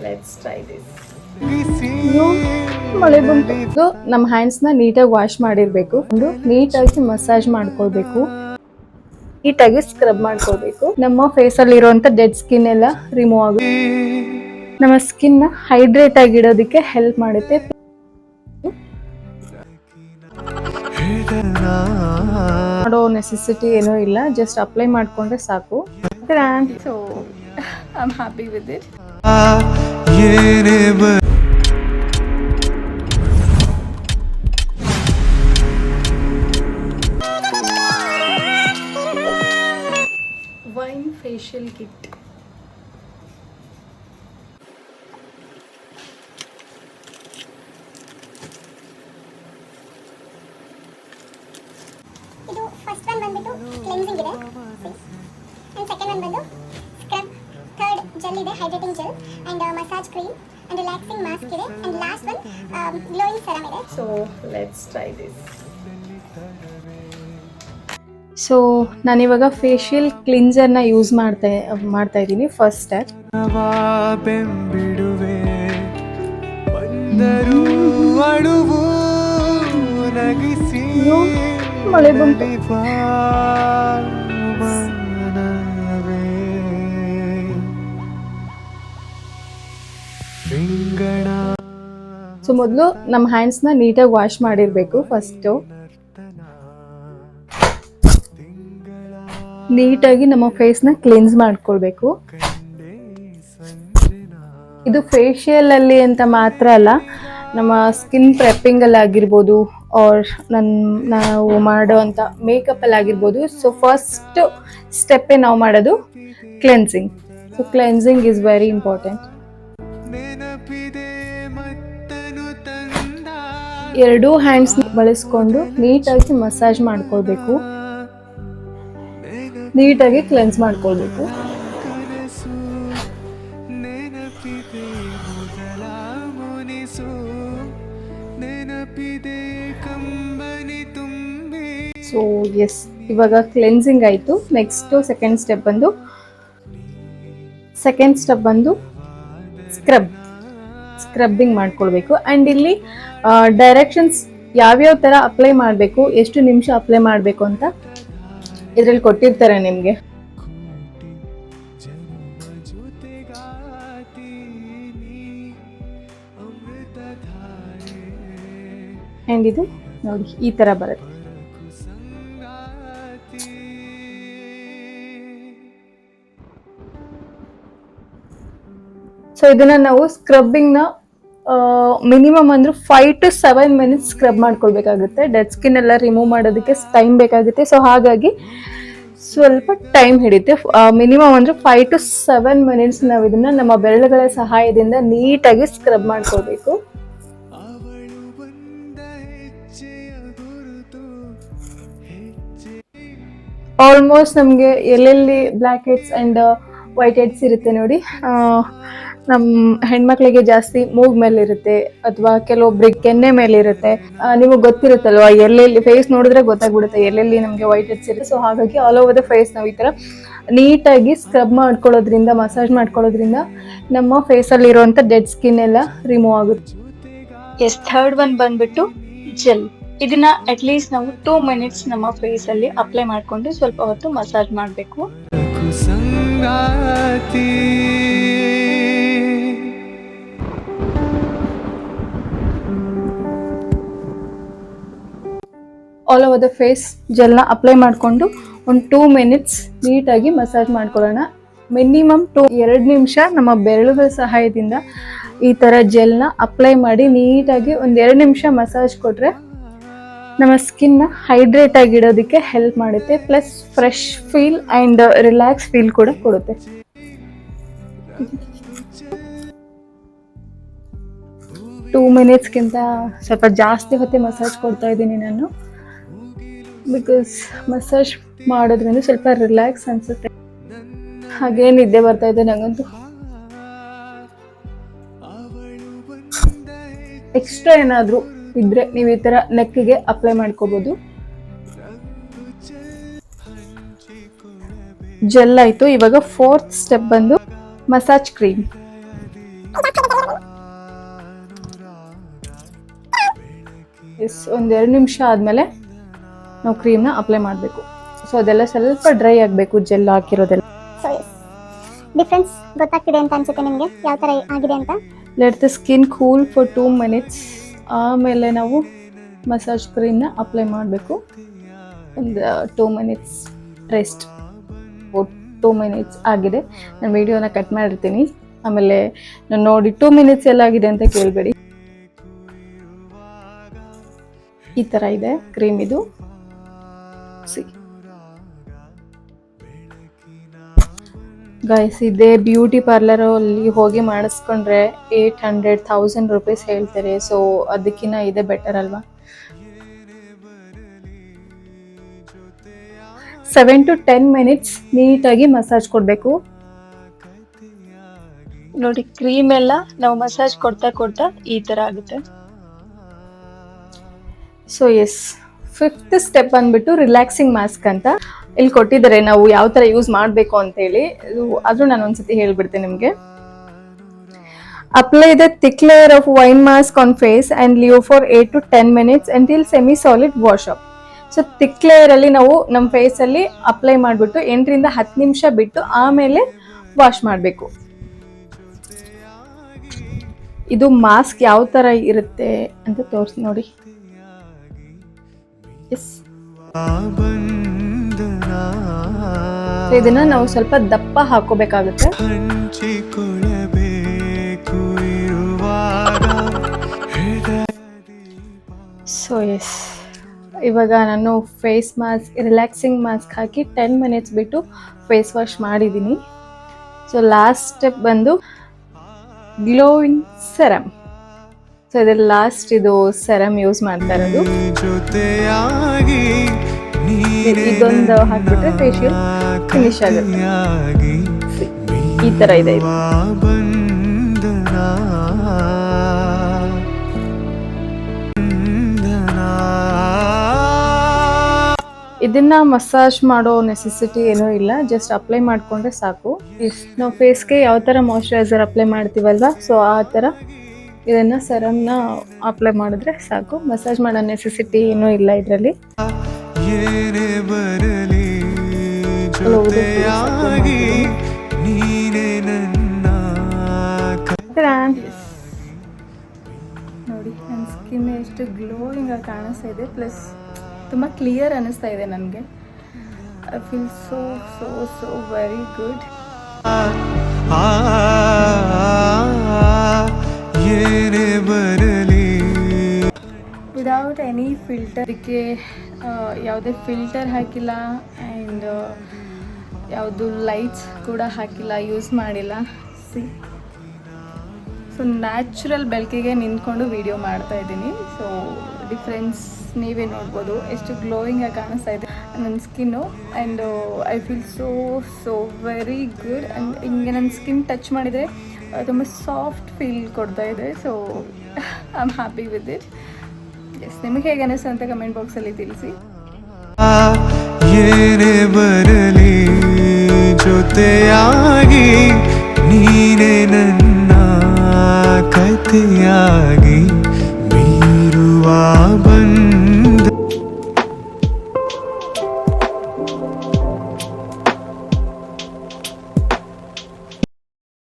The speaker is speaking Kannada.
Let's try this. ಮಳೆ ಬಂತು. ನಮ್ಮ ಹ್ಯಾಂಡ್ಸ್ನ ನೀಟಾಗಿ ವಾಶ್ ಮಾಡಿರಬೇಕು. ಒಂದು ನೀಟಾಗಿ ಮಸಾಜ್ ಮಾಡ್ಕೊಳ್ಬೇಕು, ನೀಟಾಗಿ ಸ್ಕ್ರಬ್ ಮಾಡ್ಕೊಳ್ಬೇಕು. ನಮ್ಮ ಫೇಸಲ್ಲಿ ಇರುವಂತ ಡೆಡ್ ಸ್ಕಿನ್ ಎಲ್ಲ ರಿಮೂವ್ ಆಗುತ್ತೆ. ನಮ್ಮ ಸ್ಕಿನ್ ಹೈಡ್ರೇಟ್ ಆಗಿ ಇಡೋದಕ್ಕೆ ಹೆಲ್ಪ್ ಮಾಡುತ್ತೆ. ಮಾಡೋ ನೆಸೆಸಿಟಿ ಏನೂ ಇಲ್ಲ, ಜಸ್ಟ್ ಅಪ್ಲೈ ಮಾಡ್ಕೊಂಡ್ರೆ ಸಾಕು. So I am happy with it. Wine facial kit. ಇದು ಫಸ್ಟ್ ಒನ್ ಬಂದ್ಬಿಟ್ಟು ಕ್ಲೆನ್ಸಿಂಗ್ ಇದೆ ಅಂಡ್ ಸೆಕೆಂಡ್ ಒನ್ ಬಂದು ಸ್ಕ್ರಬ್, ಥರ್ಡ್ ಜೆಲ್ ಇದೆ, hydrating gel and massage cream and relaxing mask ಇದೆ and last one glowing serum ಇದೆ. So let's try this. So ನಾನಿವಾಗ ಫೇಶಿಯಲ್ ಕ್ಲಿನ್ಸರ್ನ ಯೂಸ್ ಮಾಡ್ತಾ ಇದ್ದೀನಿ. ಫಸ್ಟ್ ಸ್ಟೆಪ್ ಮಳೆ ಬಂತು. ಸೊ ಮೊದಲು ನಮ್ಮ ಹ್ಯಾಂಡ್ಸ್ನ ನೀಟಾಗಿ ವಾಶ್ ಮಾಡಿರಬೇಕು. ಫಸ್ಟು ನೀಟಾಗಿ ನಮ್ಮ ಫೇಸ್ನ ಕ್ಲೀನ್ಸ್ ಮಾಡ್ಕೊಳ್ಬೇಕು. ಇದು ಫೇಶಿಯಲ್ ಅಲ್ಲಿ ಅಂತ ಮಾತ್ರ ಅಲ್ಲ, ನಮ್ಮ ಸ್ಕಿನ್ ಪ್ರೆಪ್ಪಿಂಗ್ ಅಲ್ಲಿ ಆಗಿರ್ಬೋದು ಆರ್ ನಾವು ಮಾಡುವಂಥ ಮೇಕಪ್ಪಲ್ಲಿ ಆಗಿರ್ಬೋದು. ಸೊ ಫಸ್ಟ್ ಸ್ಟೆಪ್ಪೇ ನಾವು ಮಾಡೋದು cleansing. So cleansing is very important. ಎರಡೂ ಹ್ಯಾಂಡ್ಸ್ ಬಳಸ್ಕೊಂಡು ನೀಟಾಗಿ ಮಸಾಜ್ ಮಾಡ್ಕೊಳ್ಬೇಕು, ನೀಟಾಗಿ ಕ್ಲೆನ್ಸ್ ಮಾಡ್ಕೊಳ್ಬೇಕು. ಸೊ ಎಸ್, ಇವಾಗ ಕ್ಲೆನ್ಸಿಂಗ್ ಆಯಿತು. ನೆಕ್ಸ್ಟು ಸೆಕೆಂಡ್ ಸ್ಟೆಪ್ ಬಂದು ಸ್ಕ್ರಬ್ಬಿಂಗ್ ಮಾಡ್ಕೊಳ್ಬೇಕು. ಆ್ಯಂಡ್ ಇಲ್ಲಿ ಡೈರೆಕ್ಷನ್ಸ್ ಯಾವ್ಯಾವ ಥರ ಅಪ್ಲೈ ಮಾಡಬೇಕು, ಎಷ್ಟು ನಿಮಿಷ ಅಪ್ಲೈ ಮಾಡಬೇಕು ಅಂತ ಇದರಲ್ಲಿ ಕೊಟ್ಟಿರ್ತಾರೆ ನಿಮಗೆ. ಆ್ಯಂಡ್ ಇದು ನೋಡಿ ಈ ಥರ ಬರುತ್ತೆ. ಸೊ ಇದನ್ನ ನಾವು ಸ್ಕ್ರಬ್ಬಿಂಗ್ನ ಮಿನಿಮಮ್ ಅಂದ್ರೆ 5 to 7 minutes ಸ್ಕ್ರಬ್ ಮಾಡ್ಕೊಳ್ಬೇಕಾಗುತ್ತೆ. ಡೆಡ್ ಸ್ಕಿನ್ ಎಲ್ಲ ರಿಮೂವ್ ಮಾಡೋದಕ್ಕೆ ಟೈಮ್ ಬೇಕಾಗುತ್ತೆ. ಸೊ ಹಾಗಾಗಿ ಸ್ವಲ್ಪ ಟೈಮ್ ಹಿಡಿಯುತ್ತೆ. ಮಿನಿಮಮ್ ಅಂದ್ರೆ 5 to 7 minutes ನಾವು ಇದನ್ನ ನಮ್ಮ ಬೆರಳುಗಳ ಸಹಾಯದಿಂದ ನೀಟಾಗಿ ಸ್ಕ್ರಬ್ ಮಾಡ್ಕೊಳ್ಬೇಕು. ಆಲ್ಮೋಸ್ಟ್ ನಮಗೆ ಎಲ್ಲೆಲ್ಲಿ black heads and white heads ಇರುತ್ತೆ ನೋಡಿ, ನಮ್ಮ ಹೆಣ್ಮಕ್ಳಿಗೆ ಜಾಸ್ತಿ ಮೂಗ್ ಮೇಲೆ ಇರುತ್ತೆ ಅಥವಾ ಕೆಲವೊಬ್ರಿಗೆ ಕೆನ್ನೆ ಮೇಲೆ ಇರುತ್ತೆ. ನಿಮಗೆ ಗೊತ್ತಿರುತ್ತಲ್ವಾ, ಎಲ್ಲೆಲ್ಲಿ ಫೇಸ್ ನೋಡಿದ್ರೆ ಗೊತ್ತಾಗ್ಬಿಡುತ್ತೆ ಎಲ್ಲೆಲ್ಲಿ ನಮಗೆ ವೈಟ್ ಹೆಡ್ಸ್ ಇರುತ್ತೆ. ಸೊ ಹಾಗಾಗಿ ಆಲ್ ಓವರ್ ದ ಫೇಸ್ ನಾವು ಈ ಥರ ನೀಟಾಗಿ ಸ್ಕ್ರಬ್ ಮಾಡ್ಕೊಳ್ಳೋದ್ರಿಂದ, ಮಸಾಜ್ ಮಾಡ್ಕೊಳ್ಳೋದ್ರಿಂದ ನಮ್ಮ ಫೇಸಲ್ಲಿ ಇರುವಂಥ ಡೆಡ್ ಸ್ಕಿನ್ ಎಲ್ಲ ರಿಮೂವ್ ಆಗುತ್ತೆ. ಎಸ್, ಥರ್ಡ್ ಒನ್ ಬಂದ್ಬಿಟ್ಟು ಜೆಲ್. ಇದನ್ನ ಅಟ್ಲೀಸ್ಟ್ ನಾವು 2 minutes ನಮ್ಮ ಫೇಸ್ ಅಲ್ಲಿ ಅಪ್ಲೈ ಮಾಡ್ಕೊಂಡು ಸ್ವಲ್ಪ ಹೊತ್ತು ಮಸಾಜ್ ಮಾಡಬೇಕು. ಆಲ್ ಓವರ್ ದ ಫೇಸ್ ಜೆಲ್ನ ಅಪ್ಲೈ ಮಾಡಿಕೊಂಡು ಒಂದು 2 minutes ನೀಟಾಗಿ ಮಸಾಜ್ ಮಾಡ್ಕೊಳ್ಳೋಣ. ಮಿನಿಮಮ್ 2 ನಿಮಿಷ ನಮ್ಮ ಬೆರಳುಗಳ ಸಹಾಯದಿಂದ ಈ ಥರ ಜೆಲ್ನ ಅಪ್ಲೈ ಮಾಡಿ ನೀಟಾಗಿ ಒಂದು 2 ನಿಮಿಷ ಮಸಾಜ್ ಕೊಟ್ಟರೆ ನಮ್ಮ ಸ್ಕಿನ್ನ ಹೈಡ್ರೇಟ್ ಆಗಿ ಇಡೋದಕ್ಕೆ ಹೆಲ್ಪ್ ಮಾಡುತ್ತೆ. Plus fresh feel and relax feel ಕೂಡ ಕೊಡುತ್ತೆ. ಟೂ ಮಿನಿಟ್ಸ್ಗಿಂತ ಸ್ವಲ್ಪ ಜಾಸ್ತಿ ಹೊತ್ತು ಮಸಾಜ್ ಕೊಡ್ತಾ ಇದ್ದೀನಿ ನಾನು, ಬಿಕಾಸ್ ಮಸಾಜ್ ಮಾಡೋದ್ರಿಂದ ಸ್ವಲ್ಪ ರಿಲ್ಯಾಕ್ಸ್ ಅನಿಸುತ್ತೆ. ಹಾಗೇ ನಿದ್ದೆ ಬರ್ತಾ ಇದೆ ನನಗಂತೂ. ಎಕ್ಸ್ಟ್ರಾ ಏನಾದರೂ ಇದ್ರೆ ನೀವು ಈ ಥರ ನೆಕ್ಕಿಗೆ ಅಪ್ಲೈ ಮಾಡ್ಕೋಬೋದು. ಜೆಲ್ ಆಯಿತು. ಇವಾಗ 4th ಸ್ಟೆಪ್ ಬಂದು ಮಸಾಜ್ ಕ್ರೀಮ್. ಒಂದು 2 ನಿಮಿಷ ಆದಮೇಲೆ ನಾವು ಕ್ರೀಮ್ನ ಅಪ್ಲೈ ಮಾಡಬೇಕು. ಸೊ ಅದೆಲ್ಲ ಸ್ವಲ್ಪ ಡ್ರೈ ಆಗಬೇಕು, ಜೆಲ್ ಹಾಕಿರೋದೆಲ್ಲ. ಸೊ ಎಸ್, ಡಿಫ್ರೆನ್ಸ್ ಗೊತ್ತಾಗ್ತಿದೆ ಅಂತ ಅನ್ಸುತ್ತೆ ನಿಮಗೆ ಯಾವ ಥರ ಆಗಿದೆ ಅಂತ. Let the skin cool for 2 minutes. ಆಮೇಲೆ ನಾವು ಮಸಾಜ್ ಕ್ರೀಮ್ನ ಅಪ್ಲೈ ಮಾಡಬೇಕು. ಒಂದು 2 ಮಿನಿಟ್ಸ್ ರೆಸ್ಟ್. 2 ಮಿನಿಟ್ಸ್ ಆಗಿದೆ. ನಾನು ವಿಡಿಯೋನ ಕಟ್ ಮಾಡಿರ್ತೀನಿ, ಆಮೇಲೆ ನಾನು ನೋಡಿ 2 ಮಿನಿಟ್ಸ್ ಎಲ್ಲಾಗಿದೆ ಅಂತ ಕೇಳಬೇಡಿ. ಈ ಥರ ಇದೆ ಕ್ರೀಮ್ ಇದು. ಸಿ ಗೈಸ್, ಇದೇ ಬ್ಯೂಟಿ ಪಾರ್ಲರಲ್ಲಿ ಹೋಗಿ ಮಾಡಿಸ್ಕೊಂಡ್ರೆ 800,000 ರೂಪೀಸ್ ಹೇಳ್ತಾರೆ. ಸೊ ಅದಕ್ಕಿಂತ ಇದೇ ಬೆಟರ್ ಅಲ್ವಾ. 7 to 10 ಮಿನಿಟ್ಸ್ ನೀಟಾಗಿ ಮಸಾಜ್ ಕೊಡಬೇಕು. ನೋಡಿ, ಕ್ರೀಮ್ ಎಲ್ಲ ನಾವು ಮಸಾಜ್ ಕೊಡ್ತಾ ಈ ಥರ ಆಗುತ್ತೆ. ಸೊ ಎಸ್, 5th ಸ್ಟೆಪ್ ಬಂದ್ಬಿಟ್ಟು ರಿಲ್ಯಾಕ್ಸಿಂಗ್ ಮಾಸ್ಕ್ ಅಂತ ಇಲ್ಲಿ ಕೊಟ್ಟಿದ್ದಾರೆ. ನಾವು ಯಾವ ಥರ ಯೂಸ್ ಮಾಡಬೇಕು ಅಂತೇಳಿ ಅದು ನಾನು ಒಂದ್ಸತಿ ಹೇಳ್ಬಿಡ್ತೇನೆ ನಿಮಗೆ. Apply the thick layer of wine mask on face and leave for 8 to 10 minutes until semi solid wash up. So thick layer ಅಲ್ಲಿ ನಾವು ನಮ್ಮ ಫೇಸಲ್ಲಿ ಅಪ್ಲೈ ಮಾಡಿಬಿಟ್ಟು 8 ರಿಂದ 10 ನಿಮಿಷ ಬಿಟ್ಟು ಆಮೇಲೆ ವಾಶ್ ಮಾಡಬೇಕು. ಇದು ಮಾಸ್ಕ್ ಯಾವ ಥರ ಇರುತ್ತೆ ಅಂತ ತೋರಿಸಿ ನೋಡಿ. ಎಸ್, ಇದನ್ನ ನಾವು ಸ್ವಲ್ಪ ದಪ್ಪ ಹಾಕೋಬೇಕಾಗುತ್ತೆ. ಸೊ ಎಸ್, ಇವಾಗ ನಾನು ಫೇಸ್ ಮಾಸ್ಕ್, ರಿಲ್ಯಾಕ್ಸಿಂಗ್ ಮಾಸ್ಕ್ ಹಾಕಿ 10 ಮಿನಿಟ್ಸ್ ಬಿಟ್ಟು ಫೇಸ್ ವಾಶ್ ಮಾಡಿದ್ದೀನಿ. ಸೊ ಲಾಸ್ಟ್ ಸ್ಟೆಪ್ ಬಂದು ಗ್ಲೋಯಿಂಗ್ ಸೆರಮ್. ಸೊ ಇದ್ರಲ್ಲಿ ಲಾಸ್ಟ್ ಇದು ಸೆರಮ್ ಯೂಸ್ ಮಾಡ್ತಾ ಇರೋದು. ಇದೊಂದು ಹಾಕ್ಬಿಟ್ರೆ ಫೇಶಿಯಲ್ ಫಿನಿಶ್ ಆಗುತ್ತೆ. ಈ ತರ ಇದೆ ಇದು. ಇದನ್ನ ಮಸಾಜ್ ಮಾಡೋ ನೆಸೆಸಿಟಿ ಏನೂ ಇಲ್ಲ, ಜಸ್ಟ್ ಅಪ್ಲೈ ಮಾಡ್ಕೊಂಡ್ರೆ ಸಾಕು. ನಾವು ಫೇಸ್ಗೆ ಯಾವ ಥರ ಮಾಯ್ಶ್ಚರೈಸರ್ ಅಪ್ಲೈ ಮಾಡ್ತೀವಲ್ವಾ, ಸೊ ಆ ಥರ ಇದನ್ನ ಸೆರಮ್ನ ಅಪ್ಲೈ ಮಾಡಿದ್ರೆ ಸಾಕು. ಮಸಾಜ್ ಮಾಡೋ ನೆಸೆಸಿಟಿ ಏನೂ ಇಲ್ಲ ಇದರಲ್ಲಿ. ನೋಡಿ, ನನ್ನ ಸ್ಕಿನ್ ಎಷ್ಟು ಗ್ಲೋಯಿಂಗ್ ಆಗಿ ಕಾಣಿಸ್ತಾ ಇದೆ, ಪ್ಲಸ್ ತುಂಬ ಕ್ಲಿಯರ್ ಅನ್ನಿಸ್ತಾ ಇದೆ ನನಗೆ. I feel so so so very good. Without any filter. ಅದಕ್ಕೆ ಯಾವುದೇ ಫಿಲ್ಟರ್ ಹಾಕಿಲ್ಲ ಆ್ಯಂಡ್ ಯಾವುದು ಲೈಟ್ಸ್ ಕೂಡ ಹಾಕಿಲ್ಲ, ಯೂಸ್ ಮಾಡಿಲ್ಲ. ಸಿ, ಸೊ ನ್ಯಾಚುರಲ್ ಬೆಳಕಿಗೆ ನಿಂತ್ಕೊಂಡು ವಿಡಿಯೋ ಮಾಡ್ತಾ ಇದ್ದೀನಿ. ಸೊ ಡಿಫ್ರೆನ್ಸ್ ನೀವೇ ನೋಡ್ಬೋದು, ಎಷ್ಟು ಗ್ಲೋಯಿಂಗ್ ಆಗಿ ಕಾಣಿಸ್ತಾ ಇದೆ ನನ್ನ skin. And I feel so so very good. And ಹಿಂಗೆ ನನ್ನ ಸ್ಕಿನ್ ಟಚ್ ಮಾಡಿದರೆ ತುಂಬ ಸಾಫ್ಟ್ ಫೀಲ್ ಕೊಡ್ತಾ ಇದೆ. So I am happy with it. Yes, ನಿಮಗೆ ಹೇಗೆ ಅನಿಸ್ತು ಅಂತ ಕಮೆಂಟ್ ಬಾಕ್ಸಲ್ಲಿ ತಿಳಿಸಿ. ಏನೇ ಬರಲಿ ಜೊತೆಯಾಗಿ ನೀನೇ ನನ್ನ ಕಥೆಯ